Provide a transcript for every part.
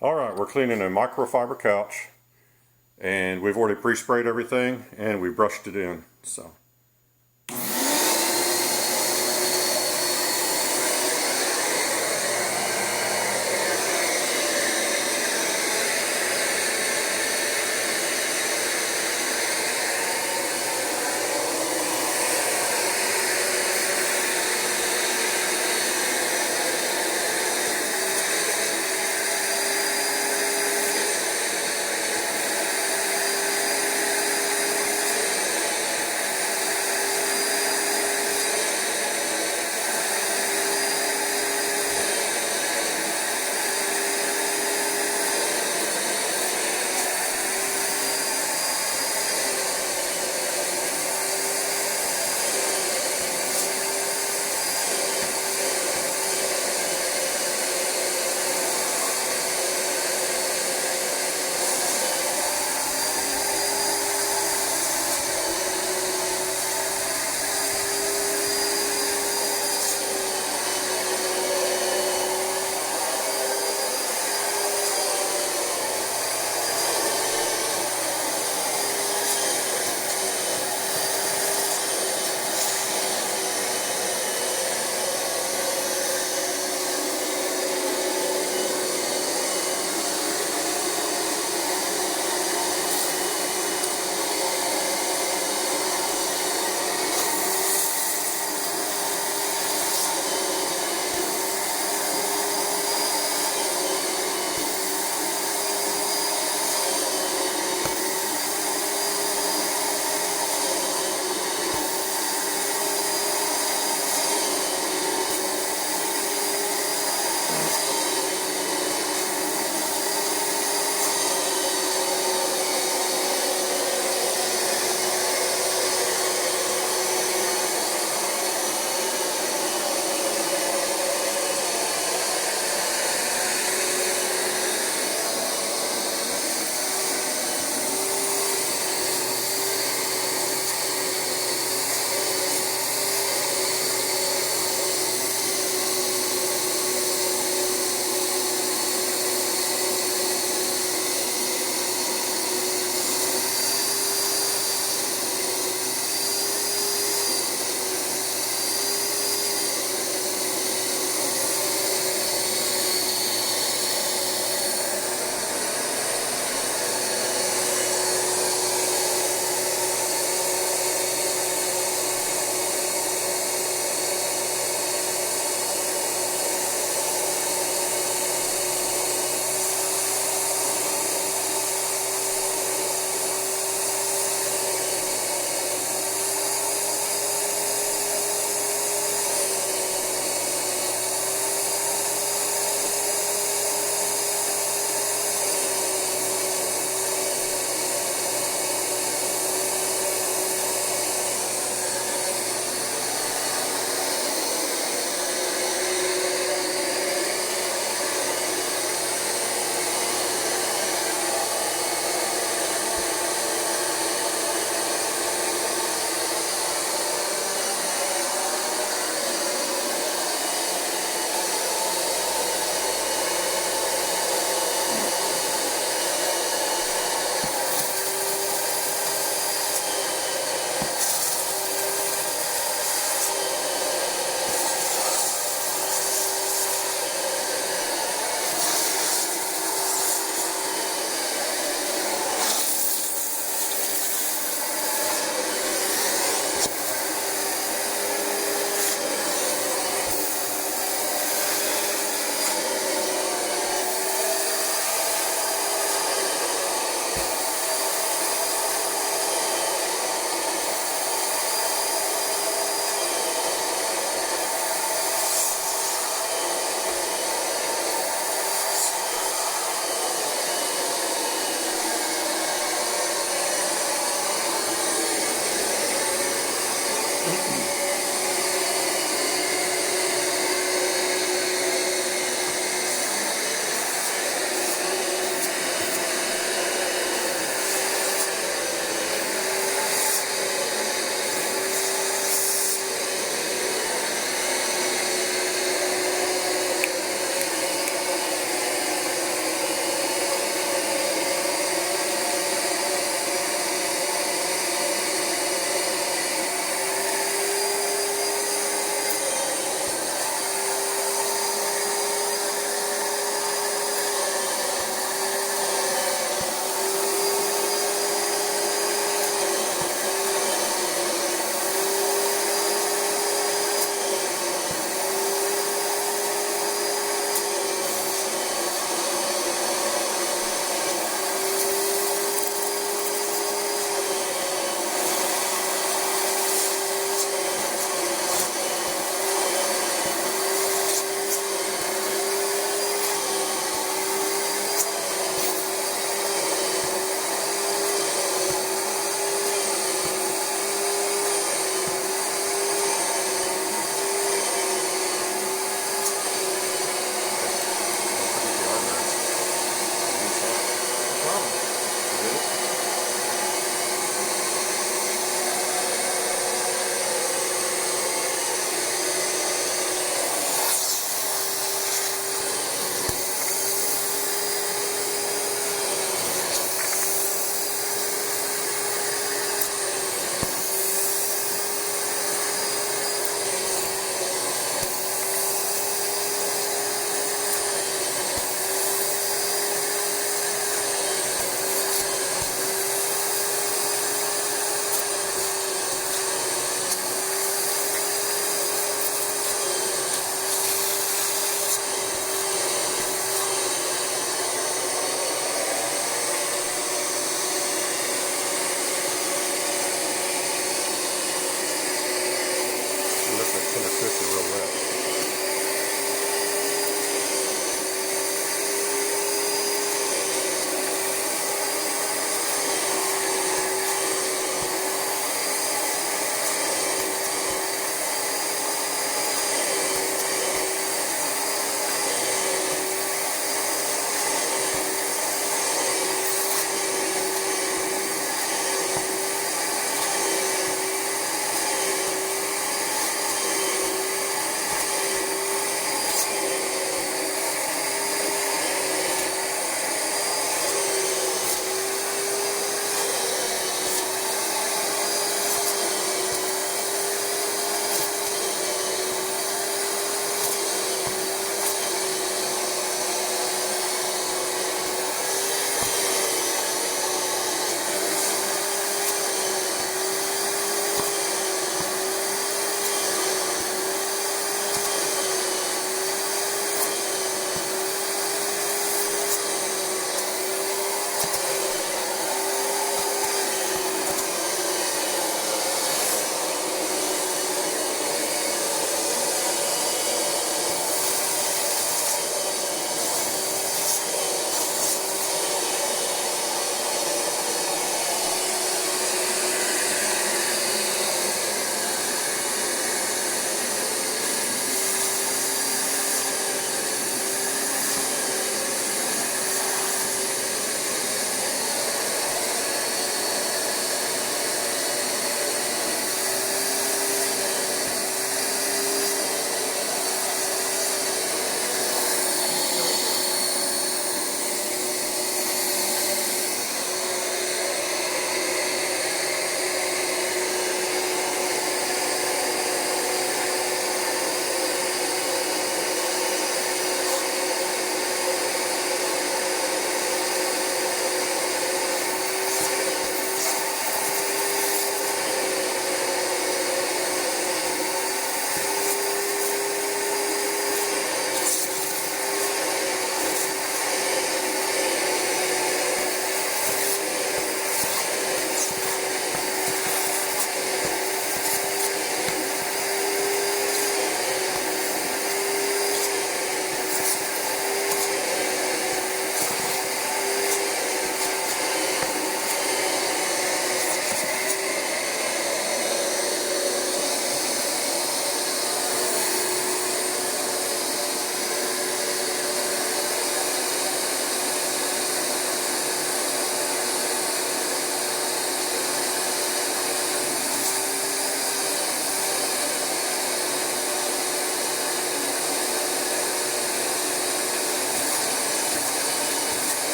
Alright, we're cleaning a microfiber couch, and we've already pre-sprayed everything and we brushed it in. So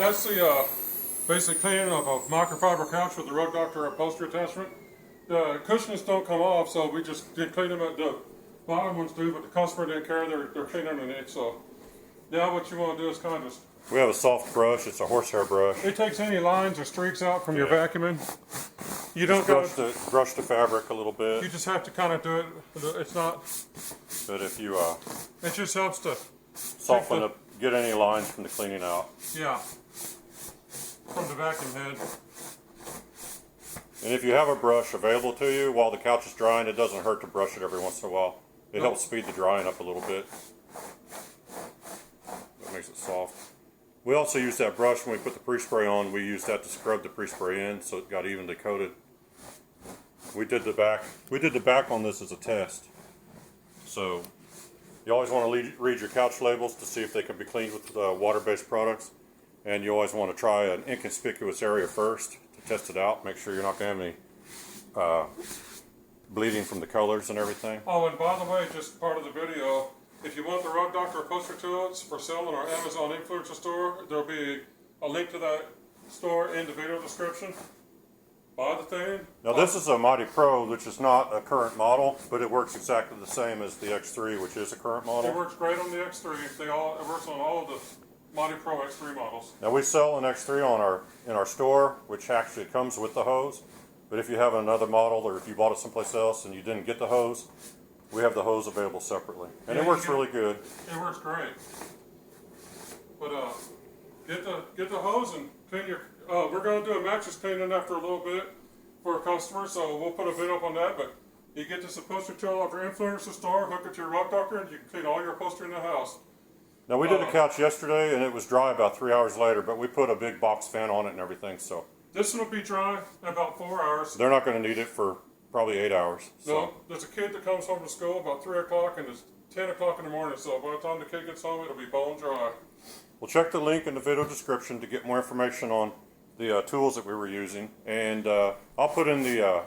that's the basic cleaning of a microfiber couch with the Rug Doctor upholstery attachment. The cushions don't come off, so we just did clean them. The bottom ones do, but the customer didn't care. They're clean underneath. So now what you want to do is kind of just. We have a soft brush. It's a horsehair brush. It takes any lines or streaks out from your vacuuming. You don't brush the fabric a little bit. You just have to kind of do it. It's not. But if you it just helps to soften up, get any lines from the cleaning out. Yeah. From the vacuum head. And if you have a brush available to you while the couch is drying, it doesn't hurt to brush it every once in a while. It helps speed the drying up a little bit. That makes it soft. We also use that brush when we put the pre-spray on. We use that to scrub the pre-spray in so it got evenly coated. We did the back on this as a test. So you always want to read your couch labels to see if they can be cleaned with water-based products. And you always want to try an inconspicuous area first to test it out. Make sure you're not going to have any bleeding from the colors and everything. Oh, and by the way, just part of the video, if you want the Rug Doctor upholstery tools for sale in our Amazon influencer store, there'll be a link to that store in the video description. Buy the thing. Now this is a Mighty Pro, which is not a current model, but it works exactly the same as the X3, which is a current model. It works great on the X3. It works on all of the Mighty Pro X3 models. Now we sell an X3 in our store, which actually comes with the hose. But if you have another model, or if you bought it someplace else and you didn't get the hose, we have the hose available separately, and it works really good. It works great. But get the hose and clean your. We're going to do a mattress cleaning after a little bit for a customer, so we'll put a video up on that. But you get this upholstery tool off your influencer store, hook it to your Rug Doctor, and you can clean all your upholstery in the house. Now we did the couch yesterday, and it was dry about 3 hours later, but we put a big box fan on it and everything, so. This one will be dry in about 4 hours. They're not going to need it for probably 8 hours. So. No, there's a kid that comes home from school about 3 o'clock, and it's 10 o'clock in the morning, so by the time the kid gets home, it'll be bone dry. Well, check the link in the video description to get more information on the tools that we were using. And I'll put in the,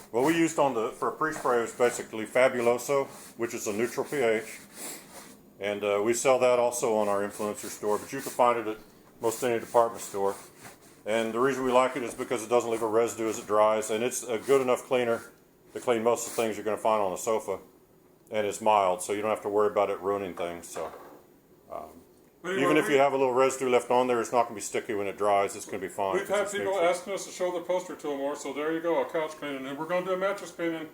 what we used for a pre-spray was basically Fabuloso, which is a neutral pH. And we sell that also on our influencer store, but you can find it at most any department store. And the reason we like it is because it doesn't leave a residue as it dries, and it's a good enough cleaner to clean most of the things you're going to find on a sofa. And it's mild, so you don't have to worry about it ruining things. So even if you have a little residue left on there, it's not going to be sticky when it dries. It's going to be fine. We've had people asking us to show the upholstery tool more, so there you go, a couch cleaning. And we're going to do a mattress cleaning.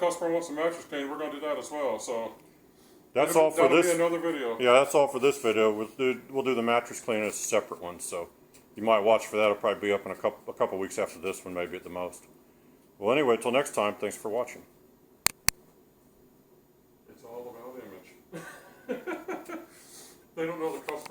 Customer wants a mattress cleaning, we're going to do that as well. So that's all for this. That'll be another video. Yeah, that's all for this video. We'll do the mattress cleaning as a separate one. So you might watch for that. It'll probably be up in a couple weeks after this one, maybe at the most. Well, anyway, until next time, thanks for watching.